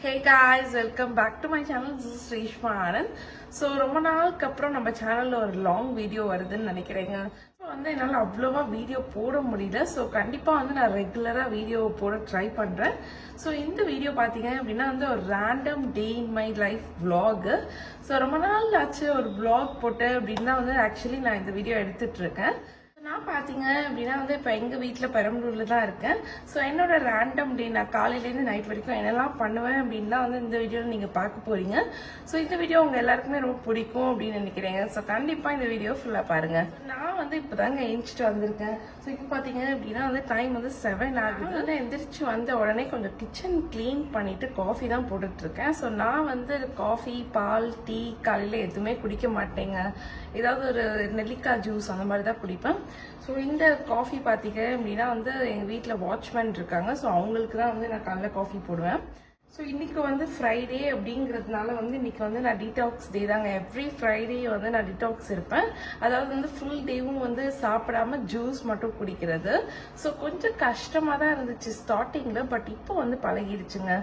Hey guys, welcome back to my channel. This is Reshma Anand. So ரொம்ப நாளுக்கு அப்புறம் நம்ம சேனல்ல ஒரு லாங் வீடியோ வருதுன்னு நினைக்கிறேங்க. ஸோ என்னால் அவ்வளோவா வீடியோ போட முடியல. ஸோ கண்டிப்பாக நான் ரெகுலராக வீடியோ போட ட்ரை பண்ணுறேன். ஸோ இந்த வீடியோ பார்த்தீங்க அப்படின்னா ஒரு random day in my life vlog. So ரொம்ப நாள் ஆச்சு ஒரு vlog போட்டேன் அப்படின்னா ஆக்சுவலி நான் இந்த வீடியோ எடுத்துட்டு இருக்கேன். நான் பார்த்தீங்க அப்படின்னா இப்போ எங்கள் வீட்டில் பெரம்பலூரில் தான் இருக்கேன். ஸோ என்னோட ரேண்டம் டே நான் காலையிலேருந்து நைட் வரைக்கும் என்னெல்லாம் பண்ணுவேன் அப்படின்னா இந்த வீடியோவில் நீங்கள் பார்க்க போகிறீங்க. ஸோ இந்த வீடியோ உங்கள் எல்லாருக்குமே ரொம்ப பிடிக்கும் அப்படின்னு நினைக்கிறேங்க. ஸோ கண்டிப்பாக இந்த வீடியோ ஃபுல்லாக பாருங்கள். நான் இப்போ தாங்க எழுந்திரிச்சிட்டு வந்திருக்கேன். ஸோ இப்போ பார்த்தீங்க அப்படின்னா டைம் 7 ஆகுது. எந்திரிச்சு வந்த உடனே கொஞ்சம் கிச்சன் க்ளீன் பண்ணிவிட்டு காஃபி தான் போட்டுட்ருக்கேன். ஸோ நான் காஃபி பால் டீ காலையில் எதுவுமே குடிக்க மாட்டேங்க. ஏதாவது ஒரு நெல்லிக்காய் ஜூஸ் அந்த மாதிரி தான் குடிப்பேன். ஸோ இந்த காஃபி பார்த்தீங்க அப்படின்னா எங்கள் வீட்டில் வாட்ச்மேன் இருக்காங்க. ஸோ அவங்களுக்கு தான் நான் காலைல காஃபி போடுவேன். ஸோ இன்னைக்கு ஃப்ரைடே அப்படிங்கிறதுனால இன்னைக்கு நான் டீடாக்ஸ் டே தாங்க. எவ்ரி ஃப்ரைடே நான் டீடாக்ஸ் இருப்பேன். அதாவது ஃபுல் டேவும் சாப்பிடாம ஜூஸ் மட்டும் குடிக்கிறது. ஸோ கொஞ்சம் கஷ்டமாக தான் இருந்துச்சு ஸ்டார்டிங்கில். பட் இப்போ பழகிடுச்சுங்க.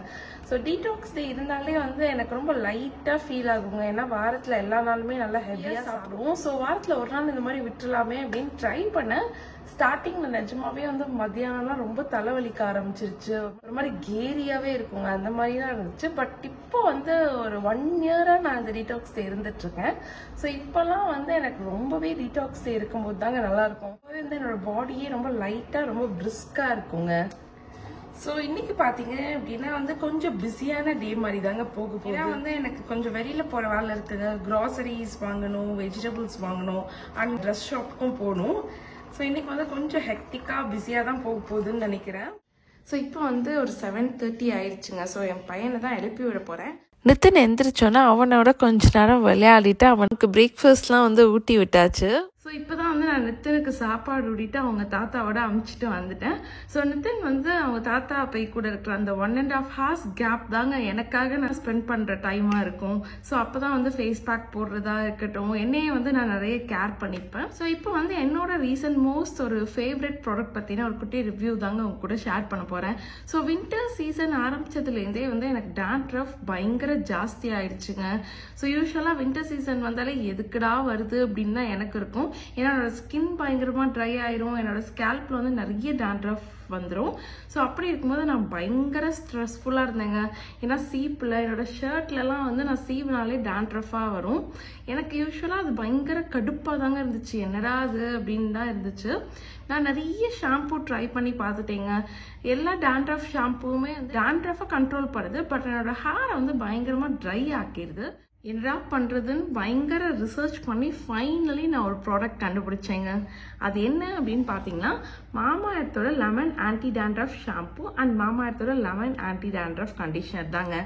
ஸோ டீடாக்ஸ் டே இருந்தாலே எனக்கு ரொம்ப லைட்டாக ஃபீல் ஆகுங்க. ஏன்னா வாரத்தில் எல்லா நாளுமே நல்லா ஹெவியாக சாப்பிடுவோம். ஸோ வாரத்தில் ஒரு நாள் இந்த மாதிரி விட்டுலாமே அப்படின்னு ட்ரை பண்ணேன். ஸ்டார்டிங்ல நிஜமாவே மத்தியானம்லாம் ரொம்ப தலைவலிக்க ஆரம்பிச்சிருச்சு. ஒரு மாதிரி கேரியாவே இருக்குங்க. அந்த மாதிரிலாம் இருந்துச்சு. பட் இப்போ ஒரு 1 இயரா நான் இந்த டீடாக்ஸ் டே இருந்துட்டு இருக்கேன். ஸோ இப்பெல்லாம் எனக்கு ரொம்பவே டீடாக்ஸ் டே இருக்கும்போது தாங்க நல்லா இருக்கும். என்னோட பாடியே ரொம்ப லைட்டா ரொம்ப பிரிஸ்கா இருக்குங்க. ஸோ இன்னைக்கு பார்த்தீங்க அப்படின்னா கொஞ்சம் பிஸியான டே மாதிரி தாங்க போக போகுது. எனக்கு கொஞ்சம் வெளியில போற வேலை இருக்குங்க. கிராசரிஸ் வாங்கணும், வெஜிடபிள்ஸ் வாங்கணும் அண்ட் ட்ரெஸ் ஷாப்புக்கும் போகணும். ஸோ இன்னைக்கு கொஞ்சம் ஹெக்டிக்காக பிஸியாக தான் போக போகுதுன்னு நினைக்கிறேன். ஸோ இப்போ ஒரு 7:30 ஆயிடுச்சுங்க. ஸோ என் பையனை தான் எழுப்பி விட போகிறேன். நித்தின் எந்திரிச்சோன்னா அவனோட கொஞ்ச நேரம் விளையாடிட்டு அவனுக்கு பிரேக்ஃபாஸ்ட்லாம் ஊட்டி விட்டாச்சு. ஸோ இப்போ தான் நான் நித்தனுக்கு சாப்பாடு ஊட்டிட்டு அவங்க தாத்தாவோட அமுச்சிட்டு வந்துட்டேன். ஸோ நித்தின் அவங்க தாத்தா பை கூட இருக்கிற அந்த 1.5 hours கேப் தாங்க எனக்காக நான் ஸ்பெண்ட் பண்ணுற டைமாக இருக்கும். ஸோ அப்போ தான் ஃபேஸ் பேக் போடுறதா இருக்கட்டும், என்னையே நான் நிறைய கேர் பண்ணிப்பேன். ஸோ இப்போ என்னோட ரீசன்ட் மோஸ்ட் ஒரு ஃபேவரட் ப்ராடக்ட் பற்றின ஒரு குட்டி ரிவ்யூ தாங்க உங்க கூட ஷேர் பண்ண போகிறேன். ஸோ வின்டர் சீசன் ஆரம்பிச்சதுலேருந்தே எனக்கு டேண்ட்ரஃப் பயங்கர ஜாஸ்தி ஆயிடுச்சுங்க. ஸோ யூஸ்வலாக வின்டர் சீசன் வந்தாலே எதுக்குடா வருது அப்படின்னு தான் எனக்கு இருக்கும். ஏன்னா என்னோட ஸ்கின் பயங்கரமா ட்ரை ஆயிரும். என்னோட ஸ்கேல்ப்ல நிறைய டேண்ட்ரஃப் வந்துடும். ஸோ அப்படி இருக்கும்போது நான் பயங்கர ஸ்ட்ரெஸ்ஃபுல்லாக இருந்தேங்க. ஏன்னா சீப்பில் என்னோட ஷர்ட்லலாம் நான் சீவ்னாலே டேண்ட்ரஃபாக வரும். எனக்கு யூஸ்வலாக அது பயங்கர கடுப்பாக தாங்க இருந்துச்சு. என்னடா அது அப்படின்னு தான் இருந்துச்சு. நான் நிறைய ஷாம்பூ ட்ரை பண்ணி பார்த்துட்டேங்க. எல்லா டேண்ட்ரஃப் ஷாம்பூவுமே டேண்ட்ரஃபை கண்ட்ரோல் பண்ணுது. பட் என்னோட ஹேரை பயங்கரமாக ட்ரை ஆக்கிடுது. என்னடா பண்ணுறதுன்னு பயங்கர ரிசர்ச் பண்ணி ஃபைனலி நான் ஒரு ப்ராடக்ட் கண்டுபிடிச்சேங்க. அது என்ன அப்படின்னு பார்த்தீங்கன்னா மாமா எர்த்தோட lemon anti dandruff shampoo and மாமா எர்த்தோட லெமன் ஆன்டி டேண்ட்ரஃப் கண்டிஷனர் தாங்க.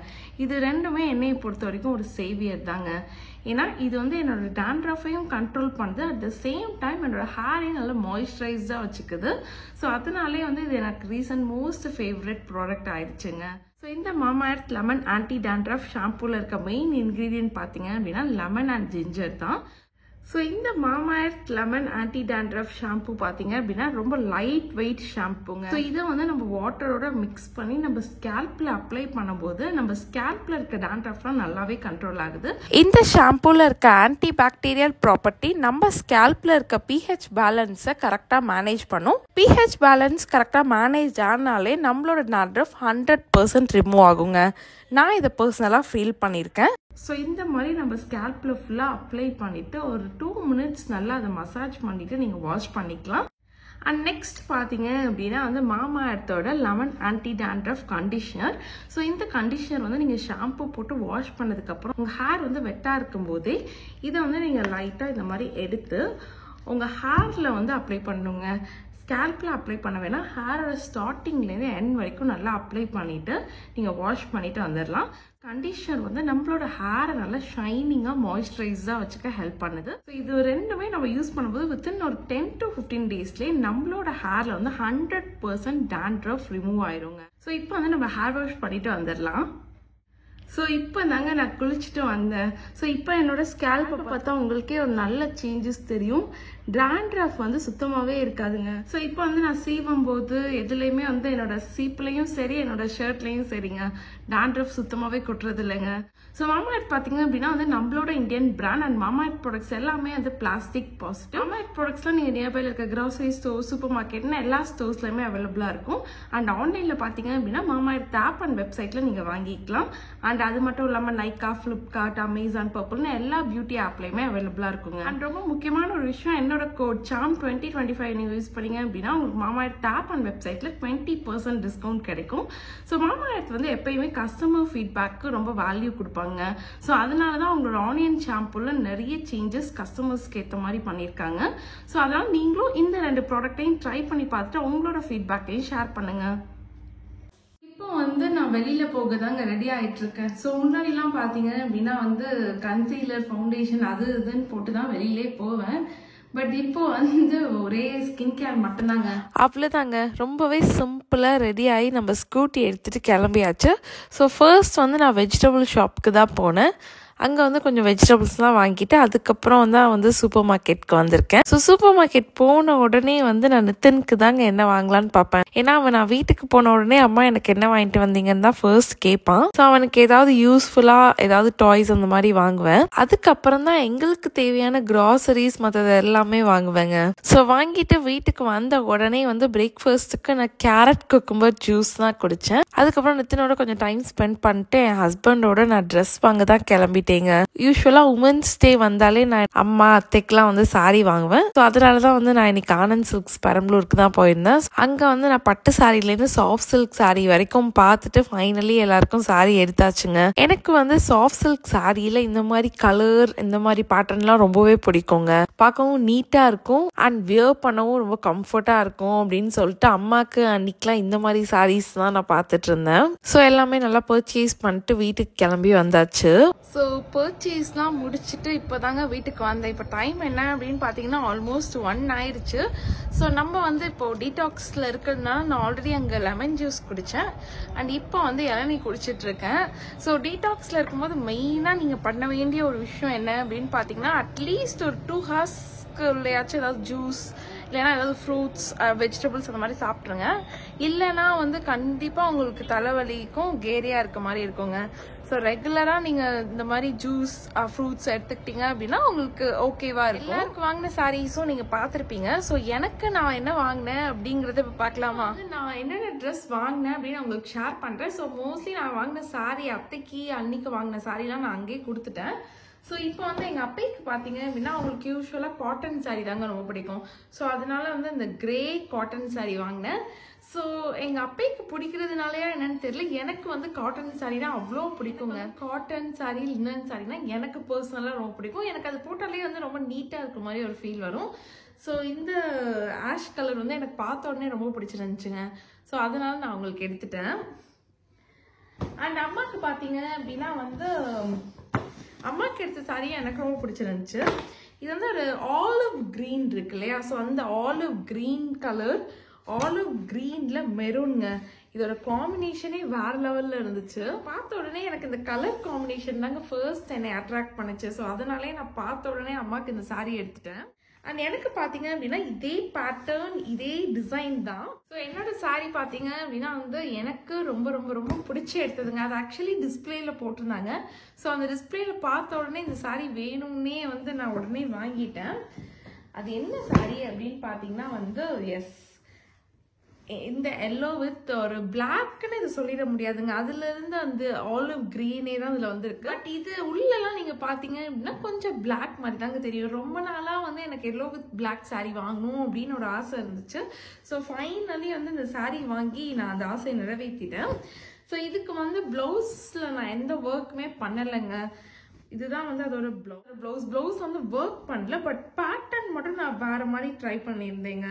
இது ரெண்டுமே என்னையை பொறுத்த வரைக்கும் ஒரு சேவியர் தாங்க. ஏன்னா இது என்னோட டேண்ட்ரஃபையும் கண்ட்ரோல் பண்ணுது. அட் த சேம் டைம் என்னோட ஹேரையும் நல்லா மாய்ஸ்சரைஸ்டாக வச்சுக்குது. ஸோ அதனாலே இது எனக்கு ரீசன்ட் மோஸ்ட் ஃபேவரட் ப்ராடக்ட் ஆயிடுச்சுங்க. ஸோ இந்த மாமா எர்த் லெமன் ஆன்டி டேண்ட்ரஃப் ஷாம்பூவில் இருக்க மெயின் இன்க்ரீடியன்ட் பார்த்தீங்க அப்படின்னா லெமன் அண்ட் ஜிஞ்சர் தான். ஸோ இந்த மாமா earth lemon anti dandruff shampoo பார்த்தீங்க அப்படின்னா ரொம்ப லைட் வெயிட் ஷாம்பூங்க. ஸோ இதை நம்ம வாட்டரோட மிக்ஸ் பண்ணி நம்ம ஸ்கேல்ப்ல அப்ளை பண்ணும்போது நம்ம ஸ்கேல்ப்ல இருக்க டேண்ட்ரஃப்லாம் நல்லாவே கண்ட்ரோல் ஆகுது. இந்த ஷாம்பூல இருக்க ஆன்டி பாக்டீரியல் ப்ராப்பர்ட்டி நம்ம ஸ்கேல்ப்ல இருக்க pH பேலன்ஸை கரெக்டாக மேனேஜ் பண்ணும். pH பேலன்ஸ் கரெக்டாக மேனேஜ் ஆனாலே நம்மளோட டேண்ட்ரஃப் 100% ரிமூவ் ஆகுங்க. நான் இதை பர்சனலாக ஃபீல் பண்ணியிருக்கேன். ஸோ இந்த மாதிரி நம்ம ஸ்கேல்ப்ல ஃபுல்லாக அப்ளை பண்ணிட்டு ஒரு 2 minutes நல்லா அதை மசாஜ் பண்ணிட்டு நீங்கள் வாஷ் பண்ணிக்கலாம். அண்ட் நெக்ஸ்ட் பார்த்தீங்க அப்படின்னா மாமா எர்த்தோட lemon anti dandruff conditioner. So இந்த கண்டிஷனர் நீங்கள் ஷாம்பு போட்டு வாஷ் பண்ணதுக்கப்புறம் உங்கள் ஹேர் வெட்டாக இருக்கும்போதே இதை நீங்கள் லைட்டாக இந்த மாதிரி எடுத்து உங்கள் ஹேரில் அப்ளை பண்ணுங்க. ஸ்கேல்பில் அப்ளை பண்ண வேணாம். ஹேரோட ஸ்டார்டிங்லேருந்து எண்ட் வரைக்கும் நல்லா அப்ளை பண்ணிவிட்டு நீங்கள் வாஷ் பண்ணிவிட்டு வந்துடலாம். கண்டிஷனர் நம்மளோட ஹேரை நல்லா ஷைனிங்காக மாய்ஸ்சரைஸாக வச்சுக்க ஹெல்ப் பண்ணுது. ஸோ இது ரெண்டுமே நம்ம யூஸ் பண்ணும்போது வித்தின் ஒரு 10 to 15 daysலேயே நம்மளோட ஹேரில் 100% டேண்ட்ரஃப் ரிமூவ் ஆயிருங்க. ஸோ இப்போ நம்ம ஹேர் வாஷ் பண்ணிட்டு வந்துடலாம். ஸோ இப்போ தாங்க நான் குளிச்சுட்டு வந்தேன். ஸோ இப்போ என்னோட ஸ்கேல்ப்பை பார்த்தா உங்களுக்கே ஒரு நல்ல சேஞ்சஸ் தெரியும். டாண்ட்ரஃப் வந்து சுத்தமாகவே இருக்காதுங்க. ஸோ இப்போ வந்து நான் சீவும் போது எதுலேயுமே வந்து என்னோட சீப்லையும் சரி என்னோட ஷர்ட்லையும் சரிங்க டாண்ட்ரஃப் சுத்தமாகவே கொட்டுறது இல்லைங்க. ஸோ மாமாஎர்த் பார்த்தீங்க அப்படின்னா வந்து நம்மளோட Indian brand and Mamaearth products எல்லாமே வந்து பிளாஸ்டிக் பாசிட்டிவ். மாமாஎர்த் ப்ராடக்ட்ஸ்லாம் நீங்கள் நியர்பைல இருக்க கிராசரி ஸ்டோர், சூப்பர் மார்க்கெட்னு எல்லா ஸ்டோர்ஸ்லையுமே அவைலபிளாக இருக்கும். அண்ட் ஆன்லைனில் பார்த்தீங்க அப்படின்னா மாமாஎர்த் ஆப் அண்ட் வெப்சைட்டில் நீங்கள் வாங்கிக்கலாம். அண்ட் அது மட்டும் இல்லாமல் நைக்கா, ஃப்ளிப்கார்ட், அமேசான், பர்பிள்னு எல்லா பியூட்டி ஆப்லையுமே அவைலபிளாக இருக்குங்க. அண்ட் ரொம்ப முக்கியமான ஒரு விஷயம், என்னோட கோட் சாம் 2025 நீங்கள் யூஸ் பண்ணீங்க அப்படின்னா உங்களுக்கு மாமாஎர்த் ஆப் அண்ட் வெப்சைட்டில் 20% டிஸ்கவுண்ட் கிடைக்கும். ஸோ மாமாஎர்த் வந்து எப்பயுமே கஸ்டமர் ஃபீட்பேக்கு ரொம்ப வேல்யூ கொடுப்பாங்க. ஸோ அதனால தான் உங்களோட ஆனியன் ஷாம்பூல நிறைய சேஞ்சஸ் கஸ்டமர்ஸ்க்கு ஏற்ற மாதிரி பண்ணியிருக்காங்க. ஸோ அதனால நீங்களும் இந்த 2 ப்ராடக்டையும் ட்ரை பண்ணி பார்த்துட்டு உங்களோட ஃபீட்பேக்கையும் ஷேர் பண்ணுங்க. இப்போ வந்து நான் வெளியில போக தாங்க ரெடி ஆயிட்டு இருக்கேன். ஸோ முன்னாடிலாம் பார்த்தீங்க அப்படின்னா வந்து கன்சீலர், ஃபவுண்டேஷன் அது இதுன்னு போட்டு தான் வெளியிலே போவேன். பட் இப்போ வந்து ஒரே ஸ்கின் கேர் மட்டும்தாங்க. அவ்வளோதாங்க, ரொம்பவே சிம்பிளாக ரெடி ஆகி நம்ம ஸ்கூட்டி எடுத்துகிட்டு கிளம்பியாச்சு. ஸோ ஃபர்ஸ்ட் வந்து நான் வெஜிடபிள் ஷாப்புக்கு தான் போனேன். அங்கே வந்து கொஞ்சம் வெஜிடபிள்ஸ்லாம் வாங்கிட்டு அதுக்கப்புறம் தான் வந்து சூப்பர் மார்க்கெட்டுக்கு வந்திருக்கேன். ஸோ சூப்பர் மார்க்கெட் போன உடனே வந்து நான் நித்தினுக்கு தாங்க என்ன வாங்கலான்னு பார்ப்பேன். ஏன்னா அவன் நான் வீட்டுக்கு போன உடனே அம்மா எனக்கு என்ன வாங்கிட்டு வந்தீங்கன்னு தான் ஃபர்ஸ்ட் கேட்பான். ஸோ அவனுக்கு ஏதாவது யூஸ்ஃபுல்லாக ஏதாவது டாய்ஸ் அந்த மாதிரி வாங்குவேன். அதுக்கப்புறம் தான் எங்களுக்கு தேவையான கிராசரிஸ் மற்றது எல்லாமே வாங்குவேங்க. ஸோ வாங்கிட்டு வீட்டுக்கு வந்த உடனே வந்து பிரேக்ஃபாஸ்ட்டுக்கு நான் கேரட் குக்கும்பர் ஜூஸ் தான் குடித்தேன். அதுக்கப்புறம் நித்தினோட கொஞ்சம் டைம் ஸ்பெண்ட் பண்ணிட்டு என் ஹஸ்பண்டோட நான் ட்ரெஸ் வாங்க தான் கிளம்பிட்டேன். யூஸ்வலா உமன்ஸ் டே வந்தாலே நான் அம்மா அத்தைக்கெல்லாம் வந்து சாரி வாங்குவேன். ஸோ அதனாலதான் வந்து நான் இன்னைக்கு ஆனந்த் சில்க்ஸ் பெரம்பலூருக்கு தான் போயிருந்தேன். அங்க வந்து நான் பட்டு சாரிலேருந்து சாஃப்ட் சில்க் சாரி வரைக்கும் பார்த்துட்டு ஃபைனலி எல்லாருக்கும் சாரி எடுத்தாச்சுங்க. எனக்கு வந்து சாஃப்ட் சில்க் சாரியில இந்த மாதிரி கலர், இந்த மாதிரி பேட்டர்ன்லாம் ரொம்பவே பிடிக்குங்க. பார்க்கவும் நீட்டா இருக்கும் அண்ட் வியர் பண்ணவும் ரொம்ப கம்ஃபர்ட்டா இருக்கும் அப்படின்னு சொல்லிட்டு அம்மாக்கு அன்னைக்கெல்லாம் இந்த மாதிரி சாரீஸ் தான் நான் பார்த்துட்டு இருந்தேன். ஸோ எல்லாமே நல்லா பர்ச்சேஸ் பண்ணிட்டு வீட்டுக்கு கிளம்பி வந்தாச்சு. ஸோ பர்ச்சேஸ்லாம் முடிச்சுட்டு இப்போ தாங்க வீட்டுக்கு வந்தேன். இப்போ டைம் என்ன அப்படின்னு பார்த்தீங்கன்னா ஆல்மோஸ்ட் 1 ஆயிடுச்சு. ஸோ நம்ம வந்து இப்போது டீடாக்ஸில் இருக்கிறதுனால நான் ஆல்ரெடி அங்கே லெமன் ஜூஸ் குடித்தேன் அண்ட் இப்போ வந்து இளநீ குடிச்சிட்ருக்கேன். ஸோ டீடாக்ஸில் இருக்கும்போது மெயினாக நீங்கள் பண்ண வேண்டிய ஒரு விஷயம் என்ன அப்படின்னு பார்த்தீங்கன்னா அட்லீஸ்ட் ஒரு 2 ஹார்ஸ்க்கு உள்ளேயாச்சும் ஏதாவது ஜூஸ் இல்லைன்னா ஏதாவது ஃப்ரூட்ஸ், வெஜிடபிள்ஸ் அந்த மாதிரி சாப்பிட்ருங்க. இல்லைன்னா வந்து கண்டிப்பாக உங்களுக்கு தலைவலிக்கும், கேரியாக இருக்க மாதிரி இருக்குங்க. ஸோ ரெகுலராக நீங்கள் இந்த மாதிரி ஜூஸ், ஃப்ரூட்ஸ் எடுத்துக்கிட்டீங்க அப்படின்னா உங்களுக்கு ஓகேவா இருக்கும். எல்லாருக்கும் வாங்கின சாரீஸும் நீங்கள் பார்த்துருப்பீங்க. ஸோ எனக்கு நான் என்ன வாங்கினேன் அப்படிங்கிறத இப்போ பார்க்கலாமா? நான் என்னென்ன ட்ரெஸ் வாங்கினேன் அப்படின்னு உங்களுக்கு ஷேர் பண்ணுறேன். ஸோ மோஸ்ட்லி நான் வாங்கின சாரீ, அத்தைக்கு அன்னைக்கு வாங்கின சாரீலாம் நான் அங்கேயே கொடுத்துட்டேன். ஸோ இப்போ வந்து எங்கள் அப்பைக்கு பார்த்தீங்க அப்படின்னா அவங்களுக்கு யூஸ்வலாக காட்டன் சாரீ தாங்க ரொம்ப பிடிக்கும். ஸோ அதனால வந்து இந்த கிரே காட்டன் சாரீ வாங்கினேன். ஸோ எங்கள் அப்பைக்கு பிடிக்கிறதுனாலயா என்னன்னு தெரியல, எனக்கு வந்து காட்டன் சாரீனா அவ்வளோ பிடிக்குங்க. காட்டன் சாரீ, லினன் சாரீனா எனக்கு பர்சனலாக ரொம்ப பிடிக்கும். எனக்கு அது போட்டாலே வந்து ரொம்ப நீட்டாக இருக்கிற மாதிரி ஒரு ஃபீல் வரும். ஸோ இந்த ஆஷ் கலர் வந்து எனக்கு பார்த்த உடனே ரொம்ப பிடிச்சிருந்துச்சுங்க. ஸோ அதனால நான் உங்களுக்கு எடுத்துட்டேன். அண்ட் அம்மாவுக்கு பார்த்தீங்க அப்படின்னா வந்து அம்மாவுக்கு எடுத்த சாரியை எனக்கு ரொம்ப பிடிச்சிருந்துச்சு. இது வந்து ஒரு ஆலிவ் கிரீன் இருக்கு இல்லையா? ஸோ அந்த ஆலிவ் கிரீன் கலர், ஆலிவ் கிரீன்ல மெரூன்ங்க. இதோட காம்பினேஷனே வேற லெவல்ல இருந்துச்சு. பார்த்த உடனே எனக்கு இந்த கலர் காம்பினேஷன் தாங்க ஃபர்ஸ்ட் என்னை அட்ராக்ட் பண்ணுச்சு. ஸோ அதனாலே நான் பார்த்த உடனே அம்மாவுக்கு இந்த சாரி எடுத்துட்டேன். அண்ட் எனக்கு பார்த்தீங்க அப்படின்னா இதே பேட்டர்ன், இதே டிசைன் தான். ஸோ என்னோட சாரீ பார்த்தீங்க அப்படின்னா வந்து எனக்கு ரொம்ப ரொம்ப ரொம்ப பிடிச்சி எடுத்ததுங்க. அது ஆக்சுவலி டிஸ்பிளேல போட்டிருந்தாங்க. ஸோ அந்த டிஸ்பிளேல பார்த்த உடனே இந்த சாரீ வேணும்னே வந்து நான் உடனே வாங்கிட்டேன். அது என்ன சாரீ அப்படின்னு பார்த்தீங்கன்னா வந்து இந்த எல்லோ வித் ஒரு பிளாக்னு இது சொல்லிட முடியாதுங்க. அதுல இருந்து அந்த ஆலிவ் கிரீனே தான் இதுல வந்துருக்கு. பட் இது உள்ளெல்லாம் நீங்க பாத்தீங்க அப்படின்னா கொஞ்சம் பிளாக் மாதிரி தாங்க தெரியும். ரொம்ப நாளா வந்து எனக்கு எல்லோ வித் பிளாக் சாரீ வாங்கணும் அப்படின்னு ஒரு ஆசை இருந்துச்சு. ஸோ ஃபைனலி வந்து இந்த சாரீ வாங்கி நான் அந்த ஆசையை நிறைவேற்றிட்டேன். ஸோ இதுக்கு வந்து பிளவுஸ்ல நான் எந்த ஒர்க்குமே பண்ணலைங்க. இதுதான் வந்து அதோட பிளவுஸ் வந்து ஒர்க் பண்ணல. பட் பேட்டர்ன் மட்டும் நான் வேற மாதிரி ட்ரை பண்ணியிருந்தேங்க.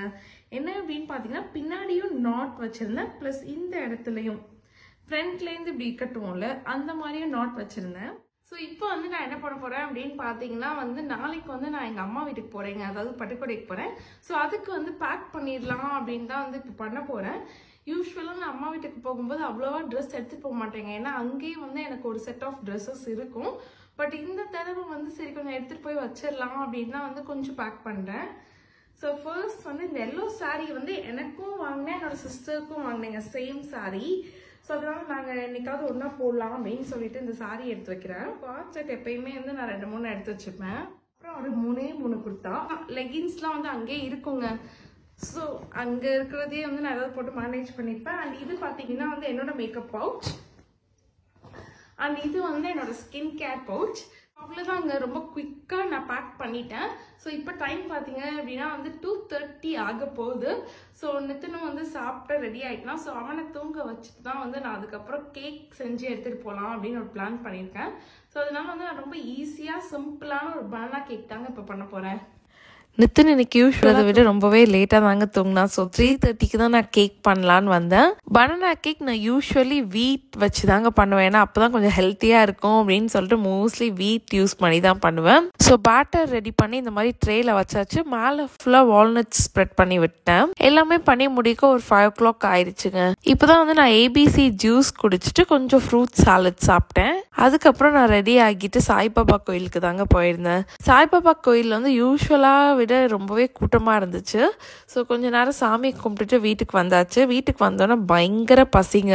என்ன அப்படின்னு பார்த்தீங்கன்னா பின்னாடியும் நாட் வச்சிருந்தேன், ப்ளஸ் இந்த இடத்துலையும் ஃப்ரண்ட்லேருந்து இப்படி கட்டுவோம்ல அந்த மாதிரியும் நாட் வச்சிருந்தேன். ஸோ இப்போ வந்து நான் என்ன பண்ண போறேன் அப்படின்னு பார்த்தீங்கன்னா வந்து நாளைக்கு வந்து நான் எங்கள் அம்மா வீட்டுக்கு போறேங்க, அதாவது பட்டுக்கோட்டைக்கு போறேன். ஸோ அதுக்கு வந்து பேக் பண்ணிடலாம் அப்படின்னு தான் வந்து இப்போ பண்ண போறேன். யூஸ்வலாக நான் அம்மா வீட்டுக்கு போகும்போது அவ்வளோவா ட்ரெஸ் எடுத்துகிட்டு போக மாட்டேங்க. ஏன்னா அங்கேயே வந்து எனக்கு ஒரு செட் ஆஃப் ட்ரெஸ்ஸஸ் இருக்கும். பட் இந்த தடவை வந்து சரி கொஞ்சம் எடுத்துகிட்டு போய் வச்சிடலாம் அப்படின்னு தான் வந்து கொஞ்சம் பேக் பண்ணுறேன். ஸோ ஃபர்ஸ்ட் வந்து இந்த எல்லோ சாரீ வந்து எனக்கும் வாங்கினேன், என்னோட சிஸ்டருக்கும் வாங்கினேங்க, சேம் சாரீ. ஸோ அதனால நாங்கள் என்னைக்காவது ஒன்றா போடலாம் அப்படின்னு சொல்லிட்டு இந்த சாரீ எடுத்து வைக்கிறேன். வாட்ச் செட் எப்பயுமே வந்து நான் 2-3 எடுத்து வச்சுப்பேன். அப்புறம் ஒரு 3 குர்த்தா, லெகின்ஸ்லாம் வந்து அங்கேயே இருக்குங்க. ஸோ அங்கே இருக்கிறதே வந்து நான் ஏதாவது போட்டு மேனேஜ் பண்ணிப்பேன். அண்ட் இது பார்த்தீங்கன்னா வந்து என்னோட மேக்கப் பவுச், அண்ட் இது வந்து என்னோட ஸ்கின் கேர் பவுச். அவ்வளோதான், அங்கே ரொம்ப குயிக்காக நான் பேக் பண்ணிட்டேன். ஸோ இப்போ டைம் பார்த்தீங்க அப்படின்னா வந்து 2:30 ஆக போகுது. ஸோ நித்தனும் வந்து சாப்பிட்டு ரெடி ஆகிட்டான். ஸோ அவனை தூங்க வச்சுட்டு தான் வந்து நான் அதுக்கப்புறம் கேக் செஞ்சு எடுத்துகிட்டு போகலாம் அப்படின்னு ஒரு பிளான் பண்ணியிருக்கேன். ஸோ அதனால வந்து நான் ரொம்ப ஈஸியாக சிம்பிளான ஒரு பனானா கேக் தாங்க இப்போ பண்ண போகிறேன். நித்தின் இன்னைக்கு யூஸ்வலை விட ரொம்பவே லேட்டாக தாங்க தூங்கினா. ஸோ 3:30க்கு தான் நான் கேக் பண்ணலான்னு வந்தேன். பனானா கேக் நான் யூஸ்வலி வீட் வச்சு தாங்க பண்ணுவேன், ஏன்னா அப்போ தான் கொஞ்சம் ஹெல்த்தியாக இருக்கும் அப்படின்னு சொல்லிட்டு மோஸ்ட்லி வீட் யூஸ் பண்ணி தான் பண்ணுவேன். ஸோ பேட்டர் ரெடி பண்ணி இந்த மாதிரி ட்ரேயில் வச்சாச்சு. மேலே ஃபுல்லாக வால்நட்ஸ் ஸ்ப்ரெட் பண்ணி விட்டேன். எல்லாமே பண்ணி முடிக்க ஒரு 5 o'clock ஆயிடுச்சுங்க. இப்போ தான் வந்து நான் ABC ஜூஸ் குடிச்சிட்டு கொஞ்சம் ஃப்ரூட் சாலட் சாப்பிட்டேன். அதுக்கப்புறம் நான் ரெடி ஆகிட்டு சாய்பாபா கோயிலுக்கு தாங்க போயிருந்தேன். சாய்பாபா கோயில் வந்து யூஸ்வலாக விட ரொம்பவே கூட்டமாக இருந்துச்சு. ஸோ கொஞ்ச நேரம் சாமி கும்பிட்டுட்டு வீட்டுக்கு வந்தாச்சு. வீட்டுக்கு வந்தோன்னா பயங்கர பசிங்க.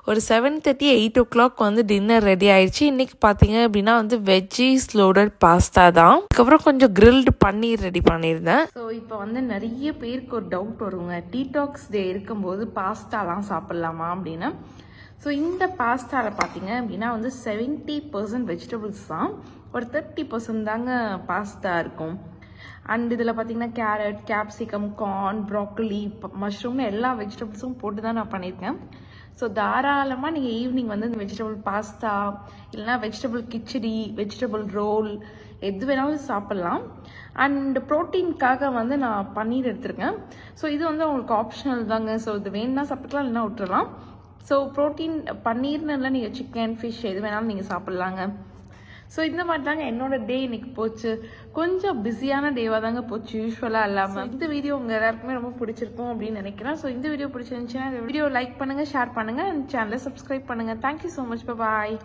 ஒரு 7:30 8 o'clock வந்து டின்னர் ரெடி ஆயிடுச்சு. இன்னைக்கு பார்த்தீங்க அப்படின்னா வந்து வெஜ்ஜீஸ் லோடட் பாஸ்தா தான். அதுக்கப்புறம் கொஞ்சம் கிரில்டு பன்னீர் ரெடி பண்ணியிருந்தேன். ஸோ இப்போ வந்து நிறைய பேருக்கு ஒரு டவுட் வருங்க, டீடாக்ஸ் டே இருக்கும்போது பாஸ்தாலாம் சாப்பிட்லாமா அப்படின்னு. ஸோ இந்த பாஸ்தாவில் பார்த்தீங்க அப்படின்னா வந்து 70% வெஜிடபிள்ஸ் தான், ஒரு 30% தாங்க பாஸ்தா இருக்கும். அண்ட் இதில் பார்த்தீங்கன்னா கேரட், கேப்சிகம், கார்ன், ப்ராக்கலி, மஷ்ரூம்னு எல்லா வெஜிடபிள்ஸும் போட்டு தான் நான் பண்ணியிருக்கேன். ஸோ தாராளமாக நீங்கள் ஈவினிங் வந்து இந்த வெஜிடபிள் பாஸ்தா இல்லைனா வெஜிடபிள் கிச்சடி, வெஜிடபிள் ரோல் எது வேணாலும் சாப்பிட்லாம். அண்ட் ப்ரோட்டீனுக்காக வந்து நான் பன்னீர் எடுத்திருக்கேன். ஸோ இது வந்து உங்களுக்கு ஆப்ஷனல் தாங்க. ஸோ இது வேணும்னா சாப்பிட்டுக்கலாம், இல்லைனா விட்டுறலாம். ஸோ ப்ரோட்டீன் பன்னீர்னு இல்லை, நீங்கள் சிக்கன், ஃபிஷ் எது வேணாலும் நீங்கள் சாப்பிட்லாங்க. ஸோ இந்த மாதிரி தாங்க என்னோட டே இன்னைக்கு போச்சு. கொஞ்சம் பிஸியான டேவாக தாங்க போச்சு யூஸ்வலாக இல்லாமல். இந்த வீடியோ உங்கள் எல்லாருக்குமே ரொம்ப பிடிச்சிருக்கும் அப்படின்னு நினைக்கிறேன். ஸோ இந்த வீடியோ பிடிச்சிருந்துச்சுன்னா இந்த வீடியோ லைக் பண்ணுங்கள், ஷேர் பண்ணுங்கள், அண்ட் சேனலை சப்ஸ்கிரைப் பண்ணுங்கள். தேங்க்யூ ஸோ மச், பாய்.